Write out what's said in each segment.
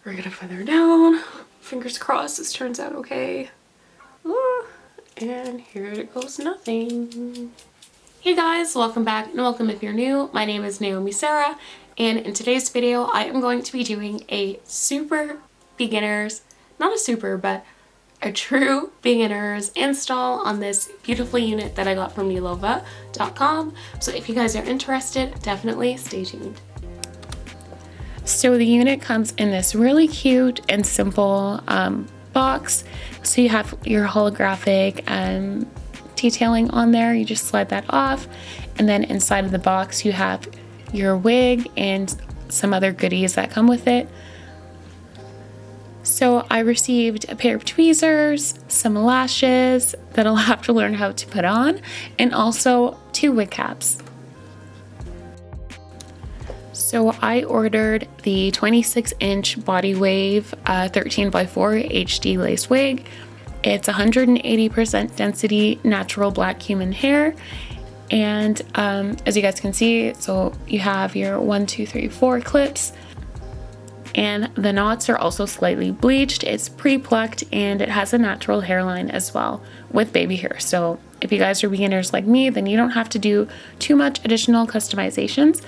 We're gonna feather down. Fingers crossed this turns out okay. And here it goes nothing. Hey guys, welcome back and welcome if you're new. My name is Naomi Sarah, and in today's video I am going to be doing a super beginners, not a super, but a true beginner's install on this beautiful unit that I got from Yolova.com. So if you guys are interested, definitely stay tuned. So the unit comes in this really cute and simple box. So you have your holographic detailing on there. You just slide that off, and then inside of the box you have your wig and some other goodies that come with it. So I received a pair of tweezers, some lashes that I'll have to learn how to put on, and also 2 wig caps. So I ordered the 26-inch Body Wave 13x4 HD lace wig. It's 180% density natural black human hair. And as you guys can see, so you have your 1, 2, 3, 4 clips. And the knots are also slightly bleached. It's pre-plucked and it has a natural hairline as well with baby hair. So if you guys are beginners like me, then you don't have to do too much additional customizations.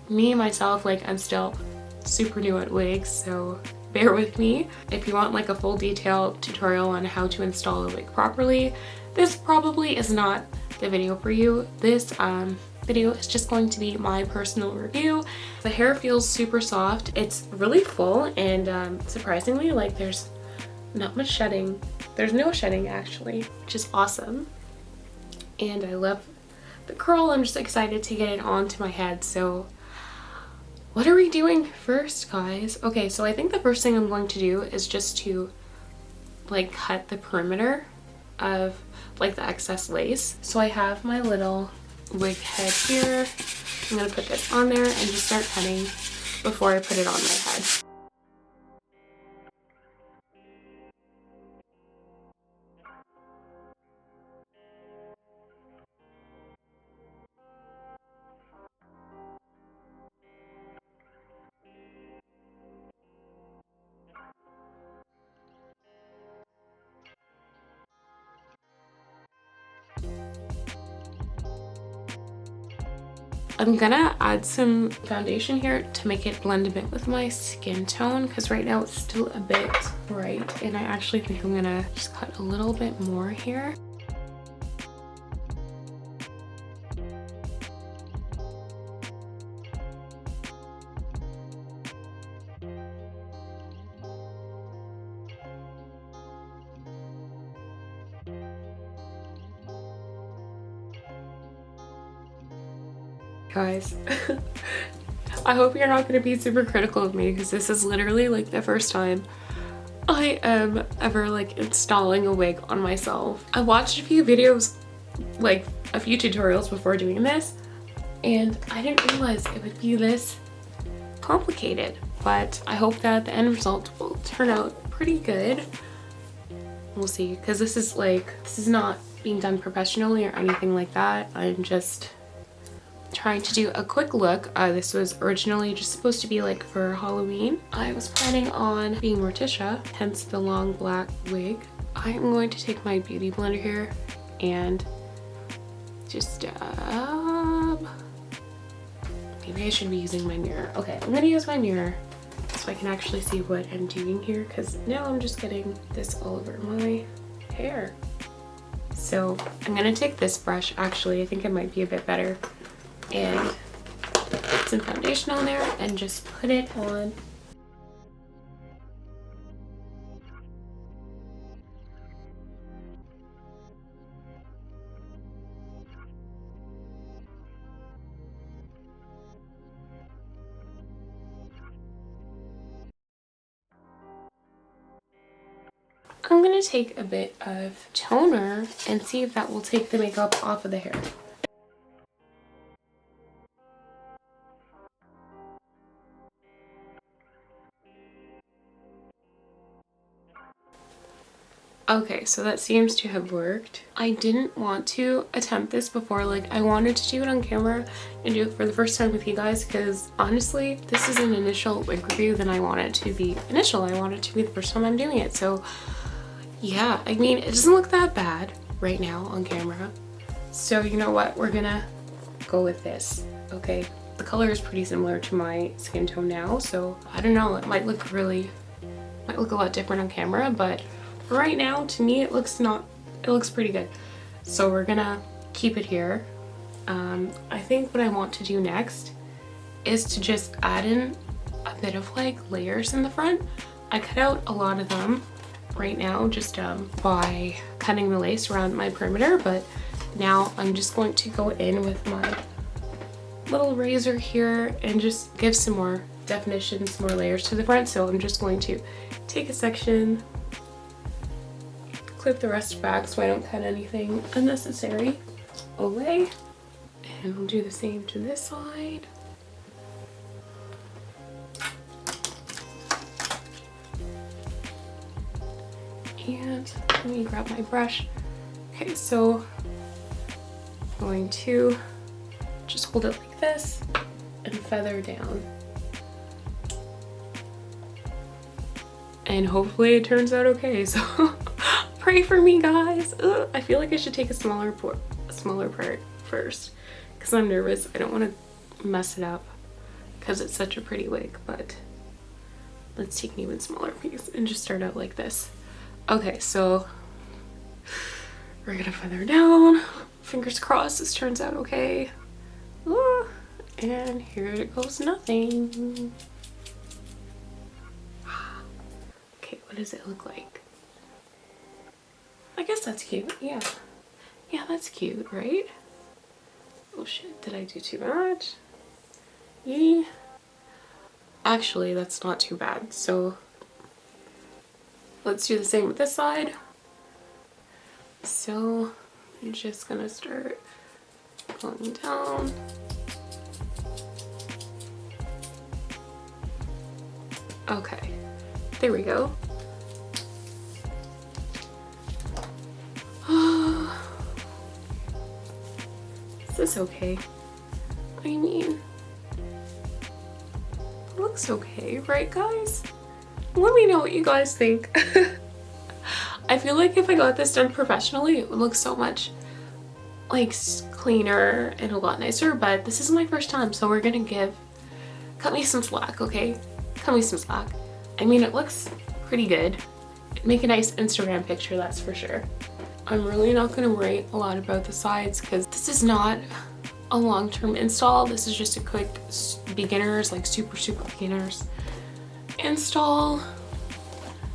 Me, myself, like I'm still super new at wigs, so bear with me. If you want like a full detailed tutorial on how to install a wig properly, this probably is not the video for you. This video is just going to be my personal review. The hair feels super soft. It's really full, and surprisingly, like there's not much shedding. There's no shedding actually, which is awesome. And I love the curl. I'm just excited to get it onto my head. So what are we doing first, guys? Okay, so I think the first thing I'm going to do is just to like cut the perimeter of like the excess lace. So I have my little wig head here. I'm gonna put this on there and just start cutting before I put it on my head. I'm gonna add some foundation here to make it blend a bit with my skin tone, because right now it's still a bit bright, and I actually think I'm gonna just cut a little bit more here. Guys, I hope you're not going to be super critical of me, because this is literally like the first time I am ever like installing a wig on myself. I watched a few videos, like a few tutorials before doing this, and I didn't realize it would be this complicated, but I hope that the end result will turn out pretty good. We'll see, because this is not being done professionally or anything like that. I'm just trying to do a quick look. This was originally just supposed to be like for Halloween. I was planning on being Morticia, hence the long black wig. I'm going to take my beauty blender here and just maybe I should be using my mirror. Okay, I'm gonna use my mirror so I can actually see what I'm doing here, because now I'm just getting this all over my hair. So I'm gonna take this brush, actually I think it might be a bit better, and put some foundation on there and just put it on. I'm gonna take a bit of toner and see if that will take the makeup off of the hair. Okay, so that seems to have worked. I didn't want to attempt this before. Like, I wanted to do it on camera and do it for the first time with you guys because honestly, this is an initial wig review. Then I want it to be initial. I want it to be the first time I'm doing it. So yeah, I mean, it doesn't look that bad right now on camera. So you know what? We're gonna go with this, okay? The color is pretty similar to my skin tone now, so I don't know, it might look a lot different on camera, but right now, to me, it looks pretty good. So we're gonna keep it here. I think what I want to do next is to just add in a bit of like layers in the front. I cut out a lot of them right now just by cutting the lace around my perimeter, but now I'm just going to go in with my little razor here and just give some more definition, some more layers to the front. So I'm just going to take a section, clip the rest back so I don't cut anything unnecessary away, and we'll do the same to this side. And let me grab my brush. Okay, so I'm going to just hold it like this and feather down. And hopefully it turns out okay, so pray for me, guys. Ugh, I feel like I should take a smaller part first because I'm nervous. I don't want to mess it up because it's such a pretty wig, but let's take an even smaller piece and just start out like this. Okay, so we're gonna feather down. Fingers crossed this turns out okay. Ooh, and here it goes nothing. Okay, what does it look like? I guess that's cute, yeah. Yeah, that's cute, right? Oh shit, did I do too much? Yeah. Actually, that's not too bad, so let's do the same with this side. So I'm just gonna start going down. Okay, there we go. Is this okay? I mean, it looks okay, right guys? Let me know what you guys think. I feel like if I got this done professionally, it would look so much like cleaner and a lot nicer, but this is my first time, so we're gonna cut me some slack, okay? Cut me some slack. I mean, it looks pretty good. Make a nice Instagram picture, that's for sure. I'm really not gonna worry a lot about the sides because this is not a long-term install. This is just a quick beginners, like super beginners install.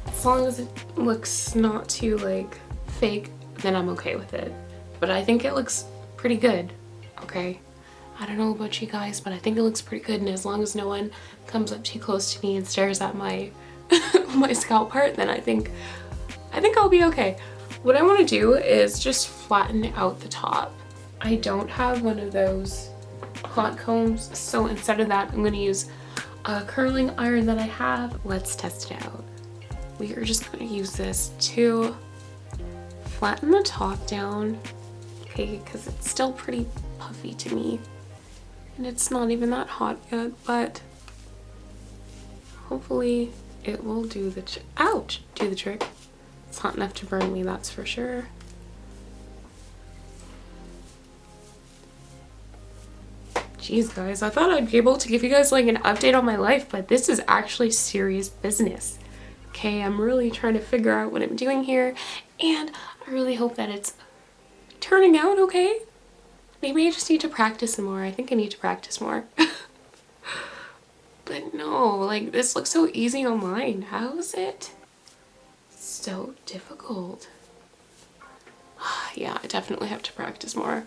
As long as it looks not too like fake, then I'm okay with it. But I think it looks pretty good, okay? I don't know about you guys, but I think it looks pretty good, and as long as no one comes up too close to me and stares at my my scalp part, then I think I'll be okay. What I want to do is just flatten out the top. I don't have one of those hot combs, so instead of that, I'm going to use a curling iron that I have. Let's test it out. We are just going to use this to flatten the top down, okay, because it's still pretty puffy to me. And it's not even that hot yet, but hopefully it will do the trick. It's hot enough to burn me, that's for sure. Jeez guys, I thought I'd be able to give you guys like an update on my life, but this is actually serious business. Okay, I'm really trying to figure out what I'm doing here, and I really hope that it's turning out okay. Maybe I just need to practice some more. I think I need to practice more. But no, like this looks so easy online. How is it so difficult? Yeah, I definitely have to practice more.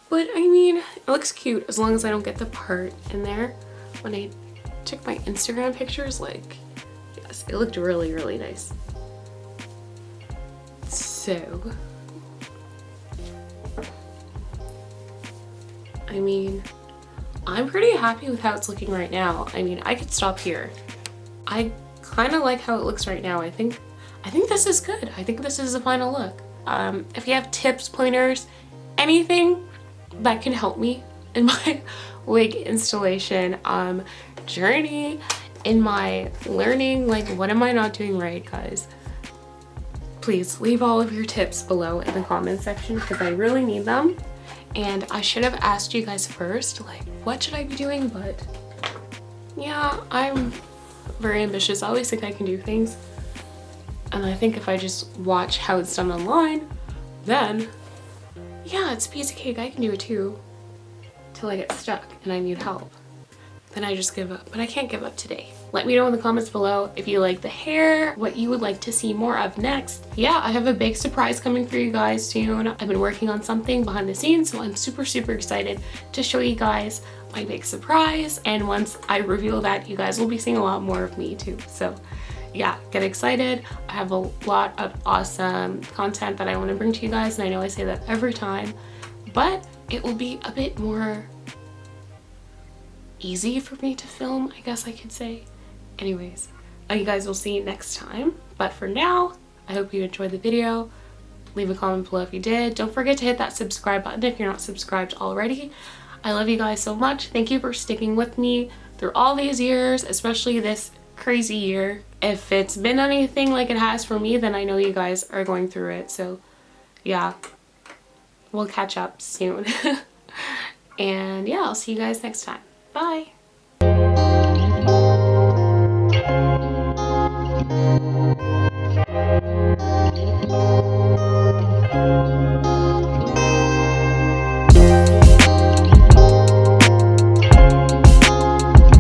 But I mean, it looks cute as long as I don't get the part in there. When I took my Instagram pictures, like, yes, it looked really nice. So, I mean, I'm pretty happy with how it's looking right now. I mean, I could stop here. I kind of like how it looks right now. I think I think this is good. I think this is the final look. If you have tips, pointers, anything that can help me in my wig installation journey, in my learning, like what am I not doing right, guys? Please leave all of your tips below in the comment section because I really need them. And I should have asked you guys first, like, what should I be doing? But yeah, I'm very ambitious. I always think I can do things. And I think if I just watch how it's done online, then yeah, it's a piece of cake. I can do it too. Till I get stuck and I need help. Then I just give up. But I can't give up today. Let me know in the comments below if you like the hair, what you would like to see more of next. Yeah, I have a big surprise coming for you guys soon. I've been working on something behind the scenes, so I'm super, super excited to show you guys my big surprise. And once I reveal that, you guys will be seeing a lot more of me too. So yeah, get excited. I have a lot of awesome content that I want to bring to you guys, and I know I say that every time, but it will be a bit more easy for me to film, I guess I could say. Anyways, you guys will see next time, but for now, I hope you enjoyed the video. Leave a comment below if you did. Don't forget to hit that subscribe button if you're not subscribed already. I love you guys so much. Thank you for sticking with me through all these years, especially this crazy year. If it's been anything like it has for me, then I know you guys are going through it. So yeah, we'll catch up soon. And yeah, I'll see you guys next time. Bye.